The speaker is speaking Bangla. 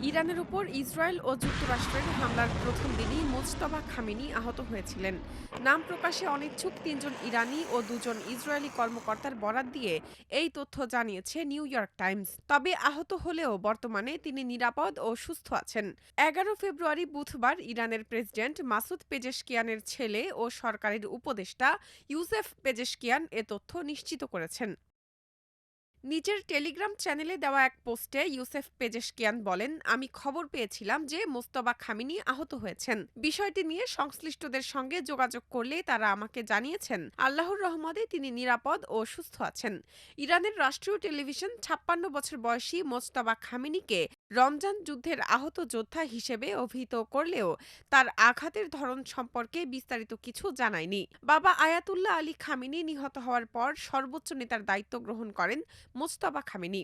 ইরানের উপর ইসরায়েল ও যুক্তরাষ্ট্রের হামলার প্রথম দিনই মোজতবা খামেনি আহত হয়েছিলেন। নাম প্রকাশে অনিচ্ছুক তিনজন ইরানি ও দুজন ইসরায়েলি কর্মকর্তার বরাত দিয়ে এই তথ্য জানিয়েছে নিউ ইয়র্ক টাইমস। তবে আহত হলেও বর্তমানে তিনি নিরাপদ ও সুস্থ আছেন। 11 ফেব্রুয়ারি বুধবার ইরানের প্রেসিডেন্ট মাসুদ পেজেশকিয়ানের ছেলে ও সরকারের উপদেষ্টা ইউসেফ পেজেশকিয়ান এ তথ্য নিশ্চিত করেছেন। নিজের টেলিগ্রাম চ্যানেলে দেওয়া এক পোস্টে ইউসেফ পেজেশকিয়ান বলেন, আমি খবর পেয়েছিলাম যে মোস্তবা খামিনি আহত হয়েছেন। বিষয়টি নিয়ে সংশ্লিষ্টদের সঙ্গে যোগাযোগ করলে তারা আমাকে জানিয়েছেন আল্লাহর রহমতে তিনি নিরাপদ ও সুস্থ আছেন। ইরানের রাষ্ট্রীয় টেলিভিশন ৫৬ বছর বয়সী মোস্তবা খামিনিকে রমজান যুদ্ধের আহত যোদ্ধা হিসেবে অভিহিত করলেও তার আঘাতের ধরন সম্পর্কে বিস্তারিত কিছু জানায়নি। বাবা আয়াতুল্লাহ আলী খামিনি নিহত হওয়ার পর সর্বোচ্চ নেতার দায়িত্ব গ্রহণ করেন মোজতবা খামেনি।